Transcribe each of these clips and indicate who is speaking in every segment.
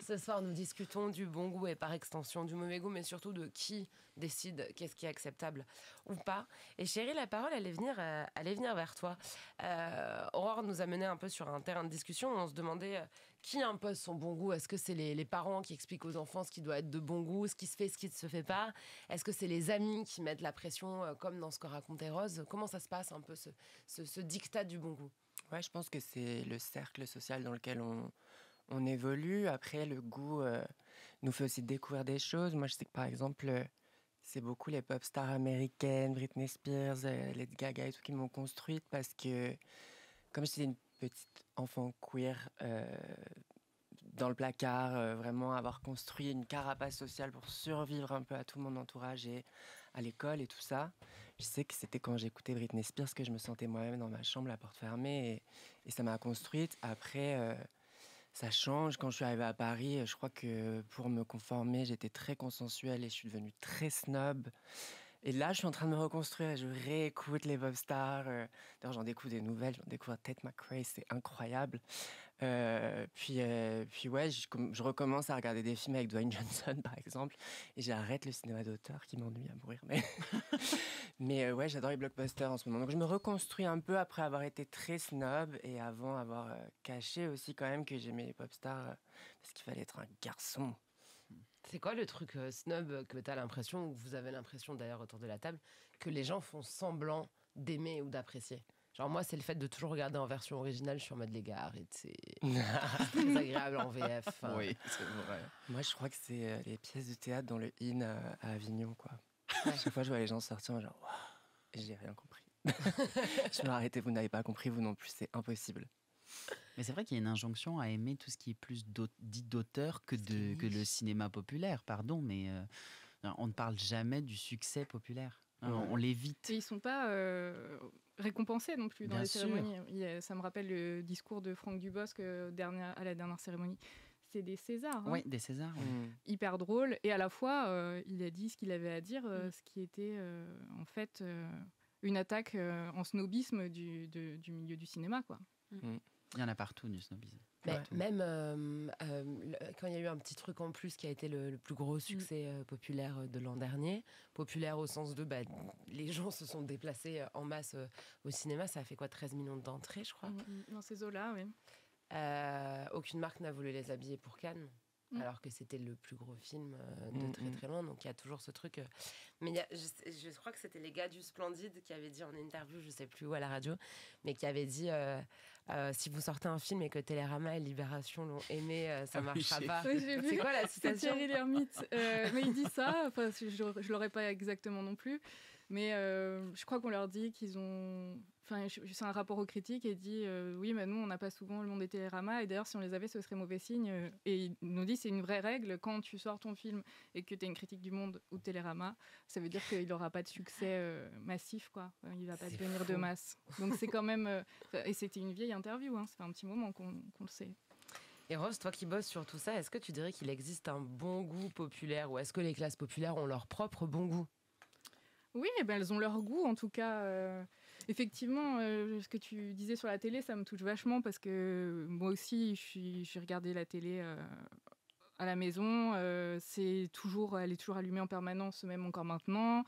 Speaker 1: Ce soir, nous discutons du bon goût et par extension du mauvais goût, mais surtout de qui décide qu'est-ce qui est acceptable ou pas. Et chérie, la parole allait venir vers toi. Aurore nous a mené un peu sur un terrain de discussion. On se demandait qui impose son bon goût. Est-ce que c'est les parents qui expliquent aux enfants ce qui doit être de bon goût, ce qui se fait, ce qui ne se fait pas? Est-ce que c'est les amis qui mettent la pression, comme dans ce que racontait Rose? Comment ça se passe un peu ce diktat du bon goût?
Speaker 2: Ouais, je pense que c'est le cercle social dans lequel on évolue. Après, le goût nous fait aussi découvrir des choses. Moi, je sais que par exemple, c'est beaucoup les pop stars américaines, Britney Spears, Lady Gaga et tout qui m'ont construite parce que, comme j'étais une petite enfant queer dans le placard, vraiment avoir construit une carapace sociale pour survivre un peu à tout mon entourage et à l'école et tout ça. Je sais que c'était quand j'écoutais Britney Spears que je me sentais moi-même dans ma chambre, la porte fermée, et ça m'a construite. Après, ça change. Quand je suis arrivée à Paris, je crois que pour me conformer, j'étais très consensuelle et je suis devenue très snob. Et là, je suis en train de me reconstruire et je réécoute les pop stars. D'ailleurs, j'en découvre des nouvelles. J'en découvre Tate McRae, c'est incroyable. Puis ouais, je recommence à regarder des films avec Dwayne Johnson, par exemple. Et j'arrête le cinéma d'auteur qui m'ennuie à mourir. Mais ouais, j'adore les blockbusters en ce moment. Donc je me reconstruis un peu après avoir été très snob et avant avoir caché aussi quand même que j'aimais les pop stars parce qu'il fallait être un garçon.
Speaker 1: C'est quoi le truc snob que t'as l'impression, ou vous avez l'impression d'ailleurs autour de la table, que les gens font semblant d'aimer ou d'apprécier? Genre moi, c'est le fait de toujours regarder en version originale. Je suis en mode les gars, arrête, c'est très agréable en VF.
Speaker 3: Oui, c'est vrai.
Speaker 2: Moi, je crois que c'est les pièces de théâtre dans le Inn à Avignon, quoi. À chaque fois, je vois les gens sortir, genre, waouh, j'ai rien compris. Je me arrêtez, vous n'avez pas compris, vous non plus, c'est impossible.
Speaker 3: Mais c'est vrai qu'il y a une injonction à aimer tout ce qui est plus dit d'auteur que le cinéma populaire, pardon, mais on ne parle jamais du succès populaire. On l'évite.
Speaker 4: Et ils ne sont pas récompensés non plus dans les cérémonies. Ça me rappelle le discours de Franck Dubosc à la dernière cérémonie. C'est des Césars.
Speaker 3: Oui, des Césars.
Speaker 4: Hyper drôle. Et à la fois, il a dit ce qu'il avait à dire, ce qui était en fait une attaque en snobisme du milieu du cinéma, quoi.
Speaker 3: Il y en a partout du snobisme.
Speaker 1: Mais même quand il y a eu un petit truc en plus qui a été le plus gros succès populaire de l'an dernier, populaire au sens de les gens se sont déplacés en masse au cinéma, ça a fait quoi, 13 millions d'entrées, je crois.
Speaker 4: Dans ces eaux-là, oui.
Speaker 1: Aucune marque n'a voulu les habiller pour Cannes. Alors que c'était le plus gros film de très très loin, donc il y a toujours ce truc. Mais je crois que c'était les gars du Splendide qui avaient dit en interview, je sais plus où à la radio, mais qui avaient dit si vous sortez un film et que Télérama et Libération l'ont aimé, ça marchera pas.
Speaker 4: Oui,
Speaker 1: c'est quoi la citation?
Speaker 4: C'est Thierry Lhermitte. Mais il dit ça, enfin, je l'aurais pas exactement non plus, mais je crois qu'on leur dit qu'ils ont... Enfin, c'est un rapport aux critiques et dit oui, mais nous, on n'a pas souvent le nom des Télérama et d'ailleurs, si on les avait, ce serait mauvais signe. Et il nous dit c'est une vraie règle, quand tu sors ton film et que tu as une critique du Monde ou de Télérama, ça veut dire qu'il n'aura pas de succès massif, quoi. Il ne va pas devenir de masse. Donc c'est quand même... et c'était une vieille interview, hein, ça fait un petit moment qu'on le sait.
Speaker 1: Et Rose, toi qui bosses sur tout ça, est-ce que tu dirais qu'il existe un bon goût populaire ou est-ce que les classes populaires ont leur propre bon goût?
Speaker 4: Oui, elles ont leur goût, en tout cas. Effectivement, ce que tu disais sur la télé, ça me touche vachement parce que moi aussi, j'ai regardé la télé à la maison. Elle est toujours allumée en permanence, même encore maintenant.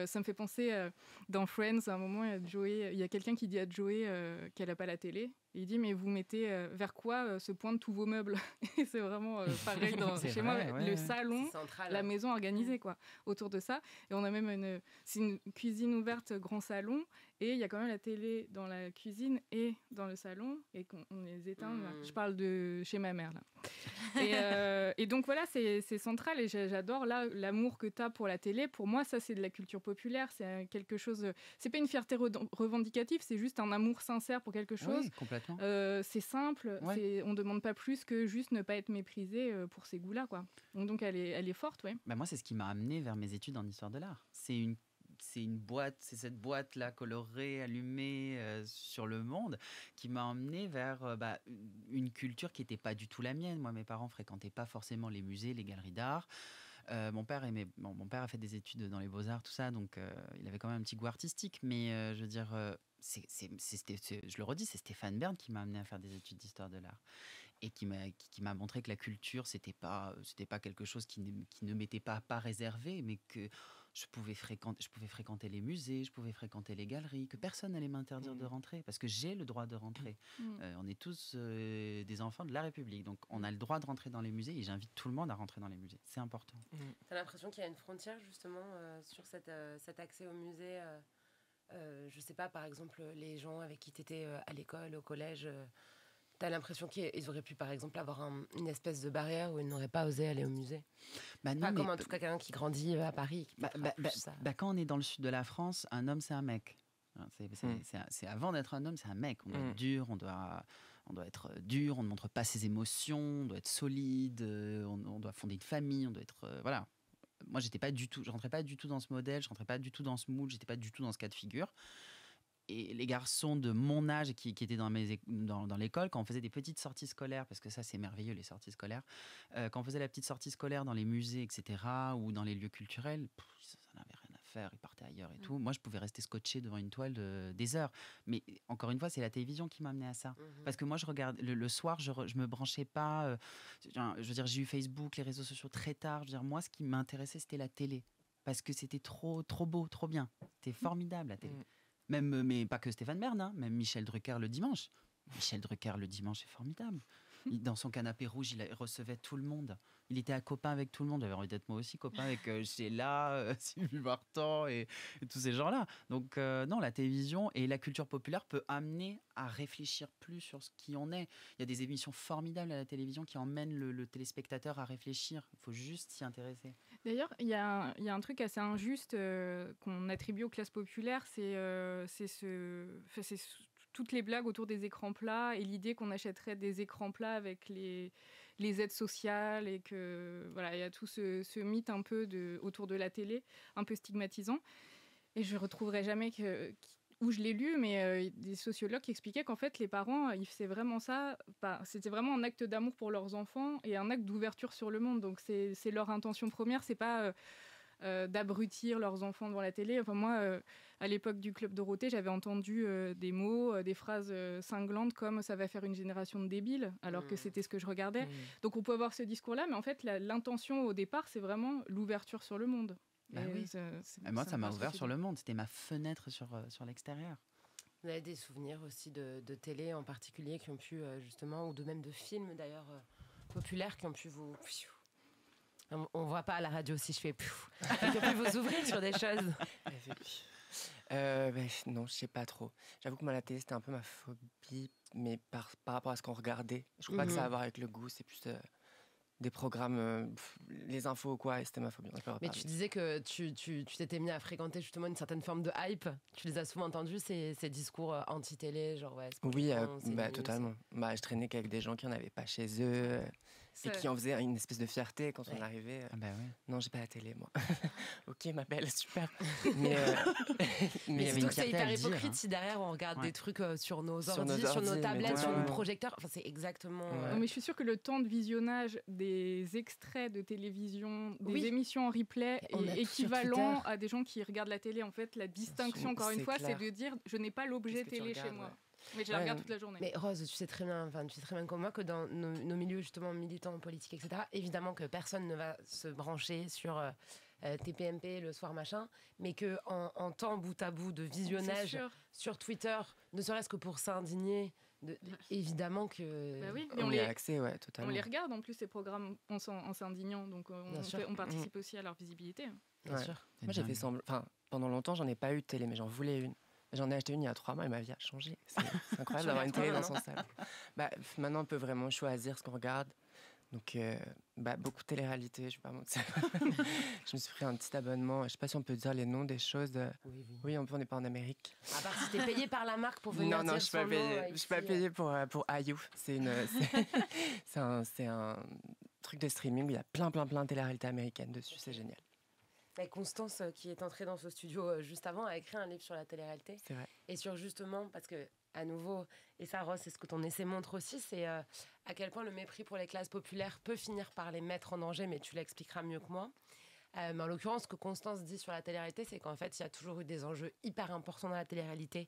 Speaker 4: Ça me fait penser, dans Friends, à un moment, il y a quelqu'un qui dit à Joey qu'elle n'a pas la télé. Et il dit, mais vous mettez vers quoi se pointent tous vos meubles? Et c'est vraiment pareil chez moi, le salon, la maison organisée, quoi, autour de ça. Et on a même c'est une cuisine ouverte, grand salon, et il y a quand même la télé dans la cuisine et dans le salon, et qu'on les éteint. Je parle de chez ma mère, là. Et donc voilà, c'est central, et j'adore là l'amour que tu as pour la télé. Pour moi, ça, c'est de la culture populaire, c'est quelque chose... C'est pas une fierté revendicative, c'est juste un amour sincère pour quelque chose.
Speaker 3: Oui, complètement.
Speaker 4: C'est simple, on demande pas plus que juste ne pas être méprisé pour ces goûts-là, quoi. Donc elle est forte, ouais.
Speaker 3: Moi, c'est ce qui m'a amené vers mes études en histoire de l'art. C'est une boîte, c'est cette boîte-là colorée, allumée sur le monde qui m'a emmené vers une culture qui n'était pas du tout la mienne. Moi, mes parents fréquentaient pas forcément les musées, les galeries d'art. Mon père a fait des études dans les beaux-arts, tout ça, donc il avait quand même un petit goût artistique. Mais je veux dire, je le redis, c'est Stéphane Bern qui m'a amené à faire des études d'histoire de l'art. et qui m'a montré que la culture, c'était pas quelque chose qui ne m'était pas réservé, mais que je pouvais fréquenter les musées, je pouvais fréquenter les galeries, que personne n'allait m'interdire de rentrer, parce que j'ai le droit de rentrer. On est tous des enfants de la République, donc on a le droit de rentrer dans les musées, et j'invite tout le monde à rentrer dans les musées. C'est important.
Speaker 1: T'as l'impression qu'il y a une frontière, justement, sur cet accès au musée je sais pas, par exemple, les gens avec qui t'étais à l'école, au collège... T'as l'impression qu'ils auraient pu, par exemple, avoir une espèce de barrière où ils n'auraient pas osé aller au musée?
Speaker 3: Non,
Speaker 1: pas comme en tout cas quelqu'un qui grandit à Paris.
Speaker 3: Quand on est dans le sud de la France, un homme, c'est un mec. C'est avant d'être un homme, c'est un mec. On doit être dur, on doit être dur, on ne montre pas ses émotions, on doit être solide, on doit fonder une famille, on doit être... voilà. Moi, je rentrais pas du tout dans ce modèle, je rentrais pas du tout dans ce moule, j'étais pas du tout dans ce cas de figure. Et les garçons de mon âge qui étaient dans l'école, quand on faisait des petites sorties scolaires, parce que ça c'est merveilleux les sorties scolaires, quand on faisait la petite sortie scolaire dans les musées, etc., ou dans les lieux culturels, ça n'avait rien à faire, ils partaient ailleurs et tout. Moi je pouvais rester scotché devant une toile des heures. Mais encore une fois, c'est la télévision qui m'a amené à ça. Parce que moi je regarde, le soir, je me branchais pas. Je veux dire, j'ai eu Facebook, les réseaux sociaux très tard. Je veux dire, moi ce qui m'intéressait c'était la télé. Parce que c'était trop beau, trop bien. C'était formidable la télé. Même, mais pas que Stéphane Bern, hein, même Michel Drucker le dimanche. Michel Drucker le dimanche est formidable. Dans son canapé rouge, il recevait tout le monde. Il était à copain avec tout le monde. J'avais envie d'être moi aussi copain avec Sheila, Sylvie Vartan et tous ces gens-là. Donc non, la télévision et la culture populaire peut amener à réfléchir plus sur ce qui on est. Il y a des émissions formidables à la télévision qui emmènent le téléspectateur à réfléchir. Il faut juste s'y intéresser.
Speaker 4: D'ailleurs, il y a un truc assez injuste qu'on attribue aux classes populaires, c'est toutes les blagues autour des écrans plats et l'idée qu'on achèterait des écrans plats avec les aides sociales et que voilà, il y a tout ce mythe un peu autour de la télé, un peu stigmatisant. Et je retrouverai jamais où je l'ai lu, mais des sociologues qui expliquaient qu'en fait les parents ils faisaient vraiment ça, c'était vraiment un acte d'amour pour leurs enfants et un acte d'ouverture sur le monde. Donc c'est leur intention première, c'est pas d'abrutir leurs enfants devant la télé. Enfin moi, à l'époque du Club Dorothée, j'avais entendu des mots, des phrases cinglantes comme ça va faire une génération de débiles, alors que c'était ce que je regardais. Donc on peut avoir ce discours-là, mais en fait l'intention au départ, c'est vraiment l'ouverture sur le monde.
Speaker 3: Oui. Moi, ça m'a ouvert sur le monde. C'était ma fenêtre sur l'extérieur.
Speaker 1: Vous avez des souvenirs aussi de télé en particulier qui ont pu justement, ou de même de films d'ailleurs populaires qui ont pu vous... On voit pas à la radio si je fais qui ont pu vous ouvrir sur des choses.
Speaker 2: Non, je sais pas trop. J'avoue que moi, la télé, c'était un peu ma phobie, mais par rapport à ce qu'on regardait. Je crois pas que ça a à voir avec le goût, c'est plus des programmes, les infos ou quoi, et c'était ma phobie.
Speaker 1: Mais tu disais que tu t'étais mis à fréquenter justement une certaine forme de hype. Tu les as souvent entendus, ces discours anti-télé, genre
Speaker 2: oui, totalement. Je traînais qu'avec des gens qui en avaient pas chez eux. Et qui en faisait une espèce de fierté quand on arrivait. Non, j'ai pas la télé, moi. Ok, ma belle, super. Mais
Speaker 1: il y avait une fierté. C'est hyper hypocrite si derrière on regarde des trucs sur nos ordi, sur nos tablettes, sur nos projecteurs. Enfin, c'est exactement.
Speaker 4: Mais je suis sûre que le temps de visionnage des extraits de télévision, des émissions en replay est équivalent à des gens qui regardent la télé. En fait, la distinction, encore une fois, c'est de dire je n'ai pas l'objet télé chez moi. Mais je la regarde toute la journée.
Speaker 1: Mais Rose, tu sais très bien comme moi que dans nos milieux justement militants, politiques, etc., évidemment que personne ne va se brancher sur TPMP le soir machin, mais que en temps bout à bout de visionnage sur Twitter, ne serait-ce que pour s'indigner, évidemment que
Speaker 2: on y a accès, totalement.
Speaker 4: On les regarde en plus ces programmes en s'indignant, donc on participe aussi à leur visibilité.
Speaker 1: Bien sûr.
Speaker 2: Moi j'ai fait semblant, pendant longtemps j'en ai pas eu de télé, mais j'en voulais une. J'en ai acheté une il y a 3 mois et ma vie a changé. C'est incroyable d'avoir une télé dans son salon. Maintenant, on peut vraiment choisir ce qu'on regarde. Donc, beaucoup de télé-réalité, je vais pas mentir. Je me suis pris un petit abonnement. Je sais pas si on peut dire les noms des choses. Oui, on n'est pas en Amérique.
Speaker 1: À part si t'es payé par la marque pour venir dire son nom.
Speaker 2: Non, je suis pas payé pour IU. C'est un truc de streaming où il y a plein de télé-réalité américaines dessus. C'est génial.
Speaker 1: Et Constance, qui est entrée dans ce studio juste avant, a écrit un livre sur la télé-réalité.
Speaker 2: C'est vrai.
Speaker 1: Et sur justement, parce que, à nouveau, et ça, Ross, c'est ce que ton essai montre aussi, c'est à quel point le mépris pour les classes populaires peut finir par les mettre en danger, mais tu l'expliqueras mieux que moi. Mais en l'occurrence, ce que Constance dit sur la télé-réalité, c'est qu'en fait, il y a toujours eu des enjeux hyper importants dans la télé-réalité,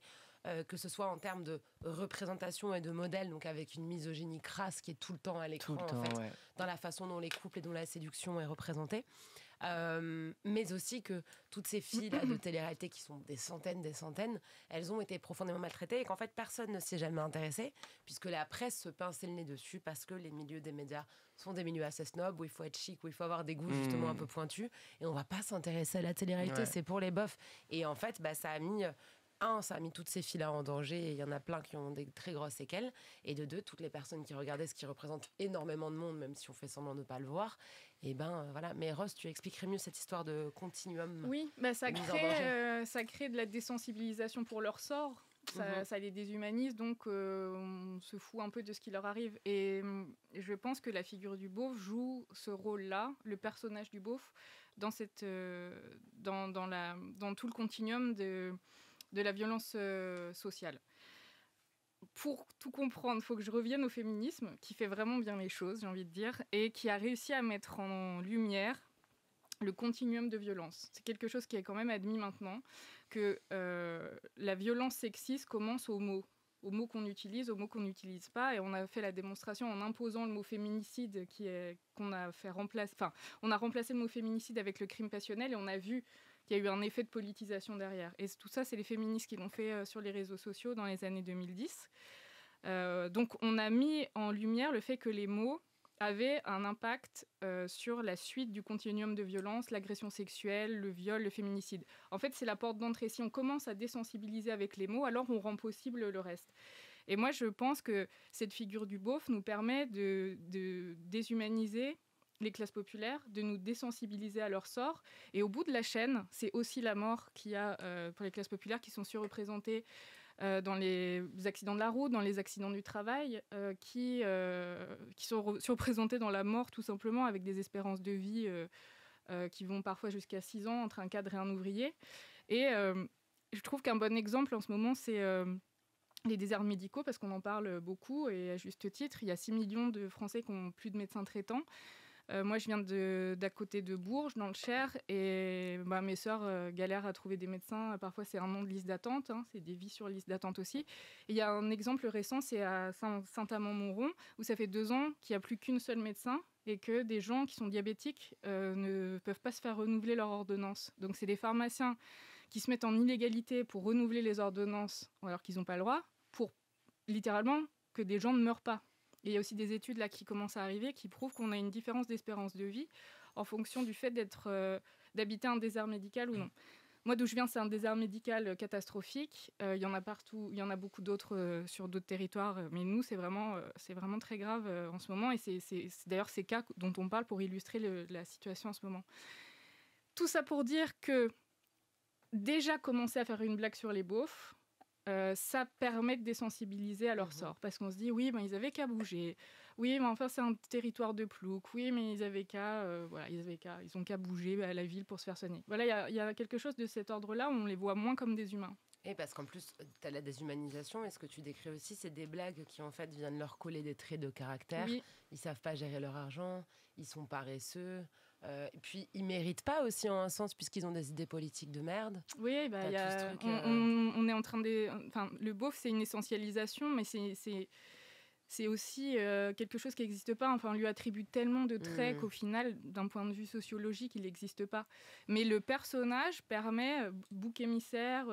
Speaker 1: que ce soit en termes de représentation et de modèle, donc avec une misogynie crasse qui est tout le temps à l'écran, dans la façon dont les couples et dont la séduction est représentée. Mais aussi que toutes ces filles là, de télé-réalité qui sont des centaines, elles ont été profondément maltraitées et qu'en fait personne ne s'y est jamais intéressé puisque la presse se pinçait le nez dessus parce que les milieux des médias sont des milieux assez snobs où il faut être chic, où il faut avoir des goûts justement un peu pointus et on va pas s'intéresser à la télé-réalité, c'est pour les bofs. Et en fait ça a mis toutes ces filles-là en danger et il y en a plein qui ont des très grosses séquelles. Et de deux, toutes les personnes qui regardaient ce qui représente énormément de monde, même si on fait semblant de ne pas le voir. Et voilà. Mais Rose, tu expliquerais mieux cette histoire de continuum.
Speaker 4: Oui, ça crée de la désensibilisation pour leur sort. Ça les déshumanise, donc on se fout un peu de ce qui leur arrive. Et je pense que la figure du beauf joue ce rôle-là, le personnage du beauf, dans tout le continuum de la violence sociale. Pour tout comprendre, il faut que je revienne au féminisme, qui fait vraiment bien les choses, j'ai envie de dire, et qui a réussi à mettre en lumière le continuum de violence. C'est quelque chose qui est quand même admis maintenant, que la violence sexiste commence aux mots qu'on utilise, aux mots qu'on n'utilise pas, et on a fait la démonstration en imposant le mot féminicide on a remplacé le mot féminicide avec le crime passionnel, et on a vu qu'il y a eu un effet de politisation derrière. Et tout ça, c'est les féministes qui l'ont fait sur les réseaux sociaux dans les années 2010. Donc, on a mis en lumière le fait que les mots avaient un impact sur la suite du continuum de violence, l'agression sexuelle, le viol, le féminicide. En fait, c'est la porte d'entrée. Si on commence à désensibiliser avec les mots, alors on rend possible le reste. Et moi, je pense que cette figure du beauf nous permet de déshumaniser les classes populaires, de nous désensibiliser à leur sort. Et au bout de la chaîne, c'est aussi la mort qu'il y a pour les classes populaires qui sont surreprésentées dans les accidents de la route, dans les accidents du travail, qui sont surreprésentées dans la mort tout simplement, avec des espérances de vie qui vont parfois jusqu'à 6 ans entre un cadre et un ouvrier. Et je trouve qu'un bon exemple en ce moment, c'est les déserts médicaux, parce qu'on en parle beaucoup et à juste titre. Il y a 6 millions de Français qui n'ont plus de médecins traitants. Moi, je viens d'à côté de Bourges, dans le Cher, et mes sœurs galèrent à trouver des médecins. Parfois, c'est 1 an de liste d'attente, c'est des vies sur liste d'attente aussi. Et il y a un exemple récent, c'est à Saint-Amand-Montrond, où ça fait 2 ans qu'il n'y a plus qu'une seule médecin et que des gens qui sont diabétiques ne peuvent pas se faire renouveler leur ordonnance. Donc, c'est des pharmaciens qui se mettent en illégalité pour renouveler les ordonnances alors qu'ils n'ont pas le droit, pour littéralement que des gens ne meurent pas. Et il y a aussi des études là qui commencent à arriver qui prouvent qu'on a une différence d'espérance de vie en fonction du fait d'habiter un désert médical ou non. Moi, d'où je viens, c'est un désert médical catastrophique. Il y en a partout, il y en a beaucoup d'autres sur d'autres territoires, mais nous, c'est vraiment très grave en ce moment. Et c'est d'ailleurs ces cas dont on parle pour illustrer la situation en ce moment. Tout ça pour dire que déjà commencer à faire une blague sur les beaufs, ça permet de désensibiliser à leur sort. Parce qu'on se dit, oui, ils avaient qu'à bouger. Oui, mais enfin, c'est un territoire de plouc. Oui, mais ils ont qu'à bouger à la ville pour se faire soigner. Voilà, il y a quelque chose de cet ordre-là où on les voit moins comme des humains.
Speaker 1: Et parce qu'en plus, tu as la déshumanisation, et ce que tu décris aussi, c'est des blagues qui en fait viennent leur coller des traits de caractère. Oui. Ils savent pas gérer leur argent, ils sont paresseux. Et puis, ils méritent pas aussi en un sens, puisqu'ils ont des idées politiques de merde.
Speaker 4: Oui, on est en train de... Enfin, le beauf, c'est une essentialisation, mais c'est aussi quelque chose qui n'existe pas. Enfin, on lui attribue tellement de traits qu'au final, d'un point de vue sociologique, il n'existe pas. Mais le personnage permet, bouc émissaire,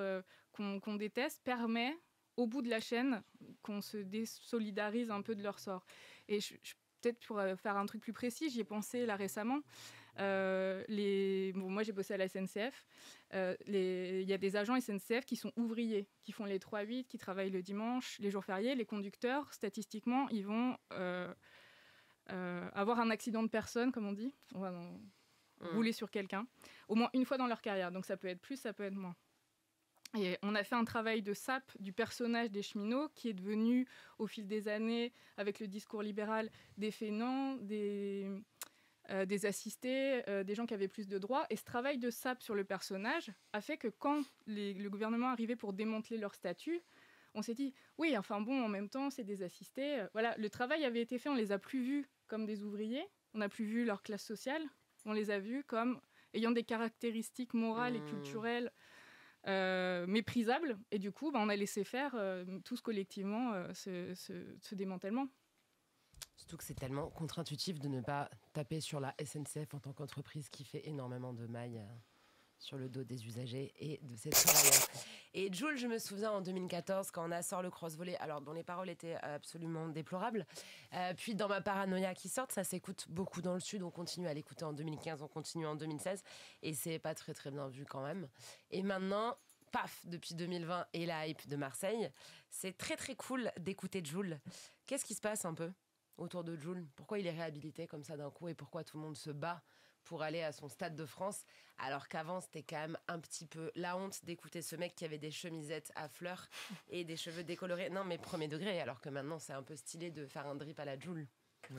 Speaker 4: qu'on déteste, permet, au bout de la chaîne, qu'on se désolidarise un peu de leur sort. Et peut-être pour faire un truc plus précis, j'y ai pensé là récemment. Moi, j'ai bossé à la SNCF. Il y a des agents SNCF qui sont ouvriers, qui font les 3-8, qui travaillent le dimanche, les jours fériés. Les conducteurs, statistiquement, ils vont avoir un accident de personne, comme on dit. On va rouler sur quelqu'un, au moins une fois dans leur carrière. Donc ça peut être plus, ça peut être moins. Et on a fait un travail de sape du personnage des cheminots qui est devenu, au fil des années, avec le discours libéral, des fainéants, des assistés, des gens qui avaient plus de droits. Et ce travail de sape sur le personnage a fait que quand le gouvernement arrivait pour démanteler leur statut, on s'est dit, oui, enfin bon, en même temps, c'est des assistés. Voilà, le travail avait été fait, on les a plus vus comme des ouvriers, on n'a plus vu leur classe sociale, on les a vus comme ayant des caractéristiques morales et culturelles méprisable. Et du coup, on a laissé faire tous collectivement ce démantèlement.
Speaker 1: Surtout que c'est tellement contre-intuitif de ne pas taper sur la SNCF en tant qu'entreprise qui fait énormément de mailles sur le dos des usagers et de ses travailleurs. Et Jul, je me souviens en 2014 quand on a sorti le cross-volley, alors dont les paroles étaient absolument déplorables. Puis dans Ma paranoïa qui sort, ça s'écoute beaucoup dans le sud. On continue à l'écouter en 2015, on continue en 2016 et c'est pas très très bien vu quand même. Et maintenant, paf, depuis 2020 et la hype de Marseille, c'est très très cool d'écouter Jul. Qu'est-ce qui se passe un peu autour de Jul? Pourquoi il est réhabilité comme ça d'un coup et pourquoi tout le monde se bat pour aller à son Stade de France, alors qu'avant c'était quand même un petit peu la honte d'écouter ce mec qui avait des chemisettes à fleurs et des cheveux décolorés. Non mais premier degré, alors que maintenant c'est un peu stylé de faire un drip à la Jul.
Speaker 2: Ouais.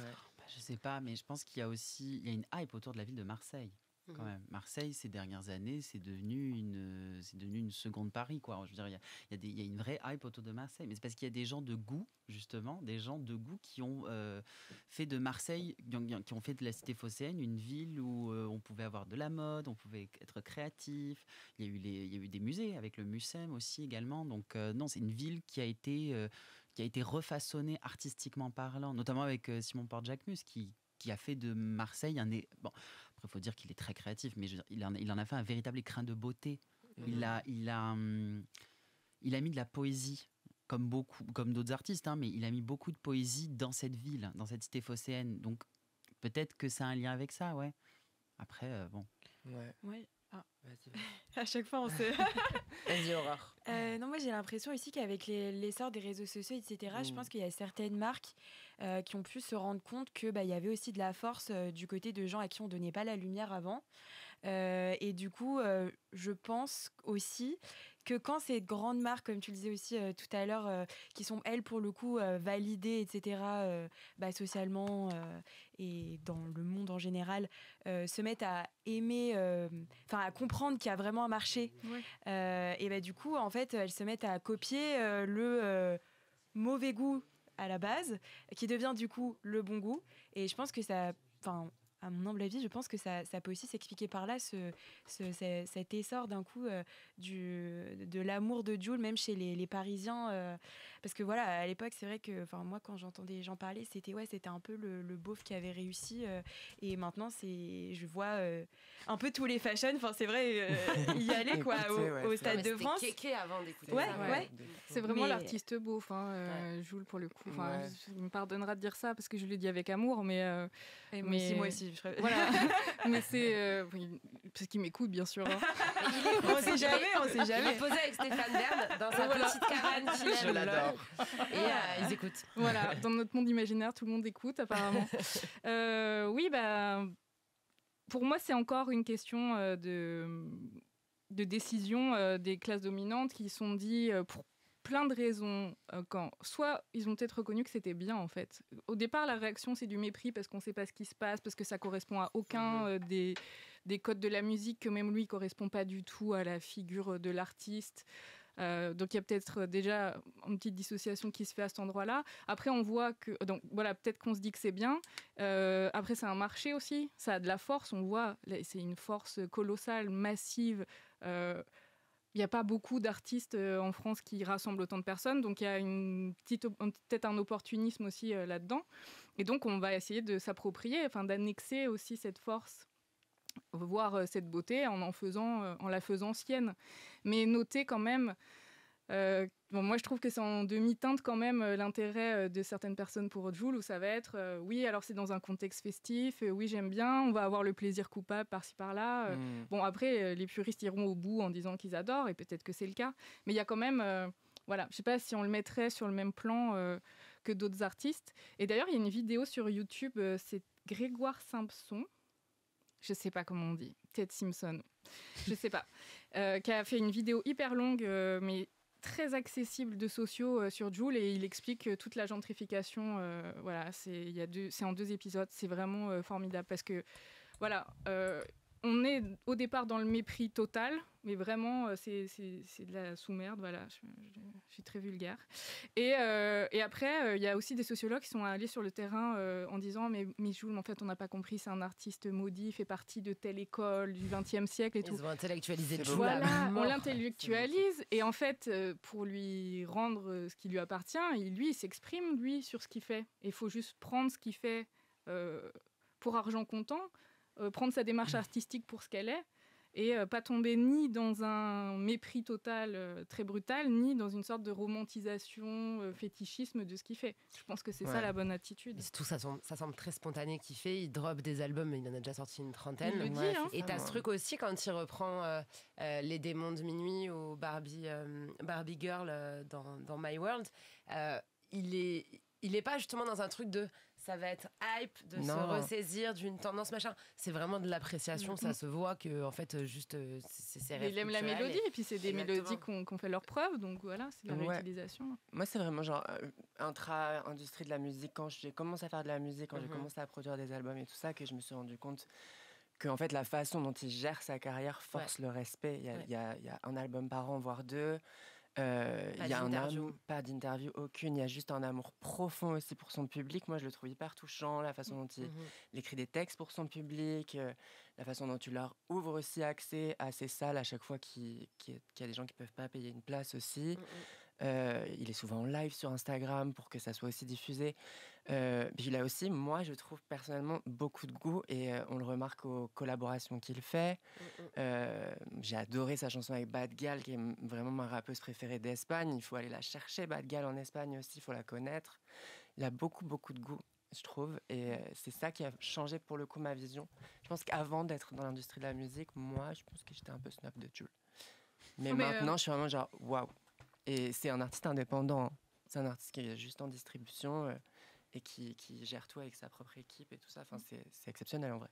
Speaker 3: Je sais pas, mais je pense qu'il y a aussi une hype autour de la ville de Marseille. Quand même. Marseille, ces dernières années, c'est devenu une seconde Paris, quoi. Je veux dire, il y a une vraie hype autour de Marseille. Mais c'est parce qu'il y a des gens de goût, justement, des gens de goût qui ont fait de Marseille, qui ont fait de la cité phocéenne une ville où on pouvait avoir de la mode, on pouvait être créatif. Il y a eu des musées, avec le Mucem aussi également. Donc, non, c'est une ville qui a été refaçonnée artistiquement parlant, notamment avec Simon Porte-Jacquemus, qui a fait de Marseille bon, après, il faut dire qu'il est très créatif, mais il en a fait un véritable écrin de beauté. Il a mis de la poésie, comme d'autres artistes, mais il a mis beaucoup de poésie dans cette ville, dans cette cité phocéenne. Donc, peut-être que ça a un lien avec ça, ouais. Après, bon.
Speaker 5: Ouais.
Speaker 2: Ah. Vas-y.
Speaker 5: À chaque fois, on se...
Speaker 1: Vas-y, Aurore.
Speaker 5: Non, moi, j'ai l'impression aussi qu'avec l'essor des réseaux sociaux, etc., je pense qu'il y a certaines marques qui ont pu se rendre compte que y avait aussi de la force du côté de gens à qui on donnait pas la lumière avant. Et du coup, je pense aussi que quand ces grandes marques, comme tu le disais aussi tout à l'heure, qui sont, elles, pour le coup, validées, etc., socialement et dans le monde en général, se mettent à aimer, à comprendre qu'il y a vraiment un marché.
Speaker 4: Ouais.
Speaker 5: Et du coup, en fait, elles se mettent à copier le mauvais goût à la base, qui devient du coup le bon goût. Et je pense que ça... à mon humble avis, je pense que ça peut aussi s'expliquer par là, cet essor d'un coup de l'amour de Jul, même chez les Parisiens. Parce que voilà, à l'époque, c'est vrai que moi, quand j'entendais les gens parler, c'était un peu le beauf qui avait réussi. Et maintenant, je vois un peu tous les fashions. C'est vrai, y aller quoi, au Stade de France.
Speaker 1: C'était kéké avant d'écouter
Speaker 5: ouais,
Speaker 1: ça.
Speaker 5: Ouais.
Speaker 4: C'est vraiment l'artiste beauf, Jul, pour le coup. Il me pardonnera de dire ça parce que je l'ai dit avec amour, mais...
Speaker 5: moi aussi.
Speaker 4: Voilà. Mais c'est... parce qu'il m'écoute, bien sûr.
Speaker 5: On sait jamais.
Speaker 1: Il posait avec Stéphane Bern dans sa petite cabane qu'il aime.
Speaker 2: Je l'adore.
Speaker 1: Et ils écoutent.
Speaker 4: Voilà, dans notre monde imaginaire, tout le monde écoute, apparemment. Oui, pour moi, c'est encore une question de décision des classes dominantes qui se sont dit, pour plein de raisons, soit ils ont peut-être reconnu que c'était bien, en fait. Au départ, la réaction, c'est du mépris parce qu'on ne sait pas ce qui se passe, parce que ça correspond à aucun des codes de la musique, que même lui ne correspond pas du tout à la figure de l'artiste. Donc il y a peut-être déjà une petite dissociation qui se fait à cet endroit-là. Après, on voit que... Donc voilà, peut-être qu'on se dit que c'est bien. Après, c'est un marché aussi. Ça a de la force, on voit. C'est une force colossale, massive. Il n'y a pas beaucoup d'artistes en France qui rassemblent autant de personnes, donc il y a peut-être un opportunisme aussi là-dedans. Et donc, on va essayer de s'approprier, d'annexer aussi cette force, voire cette beauté en la faisant sienne. Mais notez quand même... moi, je trouve que c'est en demi-teinte quand même l'intérêt de certaines personnes pour Jul, où ça va être oui, alors c'est dans un contexte festif, oui, j'aime bien, on va avoir le plaisir coupable par-ci par-là. Bon, après, les puristes iront au bout en disant qu'ils adorent, et peut-être que c'est le cas. Mais il y a quand même, je sais pas si on le mettrait sur le même plan que d'autres artistes. Et d'ailleurs, il y a une vidéo sur YouTube, c'est Grégoire Simpson, je sais pas comment on dit, Ted Simpson, je sais pas, qui a fait une vidéo hyper longue, mais très accessible de sociaux sur Jul, et il explique toute la gentrification. C'est en 2 épisodes. C'est vraiment formidable parce que on est au départ dans le mépris total, mais vraiment, c'est de la sous-merde, voilà, je suis très vulgaire. Et après, il y a aussi des sociologues qui sont allés sur le terrain en disant « Mais Mijoul, en fait, on n'a pas compris, c'est un artiste maudit, il fait partie de telle école du XXe siècle et tout. »
Speaker 1: Ils ont intellectualisé le
Speaker 4: Voilà, on l'intellectualise, et en fait, pour lui rendre ce qui lui appartient, il s'exprime, lui, sur ce qu'il fait. Et il faut juste prendre ce qu'il fait pour argent comptant, prendre sa démarche artistique pour ce qu'elle est, et pas tomber ni dans un mépris total très brutal, ni dans une sorte de romantisation, fétichisme de ce qu'il fait. Je pense que c'est ça la bonne attitude.
Speaker 1: Tout ça semble très spontané qu'il fait. Il drop des albums, il en a déjà sorti une trentaine.
Speaker 4: Il le dit, hein.
Speaker 1: Et t'as ce truc aussi quand il reprend Les démons de minuit ou Barbie Girl dans My World. Il est pas justement dans un truc de ça va être hype, de se ressaisir d'une tendance, machin. C'est vraiment de l'appréciation, ça se voit que, en fait, juste, c'est
Speaker 4: il aime la mélodie, et puis c'est des mélodies qu'on fait leur preuve, donc voilà, c'est de la réutilisation.
Speaker 2: Moi, c'est vraiment genre intra-industrie de la musique. Quand j'ai commencé à faire de la musique, quand j'ai commencé à produire des albums et tout ça, que je me suis rendu compte que, en fait, la façon dont il gère sa carrière force le respect. Il y a un album par an, voire deux. Il y a pas d'interview aucune, il y a juste un amour profond aussi pour son public. Moi je le trouve hyper touchant, la façon dont il écrit des textes pour son public, la façon dont tu leur ouvres aussi accès à ces salles à chaque fois qu'il y a des gens qui peuvent pas payer une place aussi. Il est souvent en live sur Instagram pour que ça soit aussi diffusé. Puis il a aussi, moi je trouve personnellement, beaucoup de goût, et on le remarque aux collaborations qu'il fait. J'ai adoré sa chanson avec Bad Gal, qui est vraiment ma rappeuse préférée d'Espagne. Il faut aller la chercher, Bad Gal, en Espagne aussi, il faut la connaître. Il a beaucoup de goût, je trouve, et c'est ça qui a changé pour le coup ma vision. Je pense qu'avant d'être dans l'industrie de la musique, moi je pense que j'étais un peu snob de Jul. Mais maintenant je suis vraiment genre waouh. Et c'est un artiste indépendant, hein. C'est un artiste qui est juste en distribution et qui gère tout avec sa propre équipe et tout ça. Enfin, c'est exceptionnel en vrai.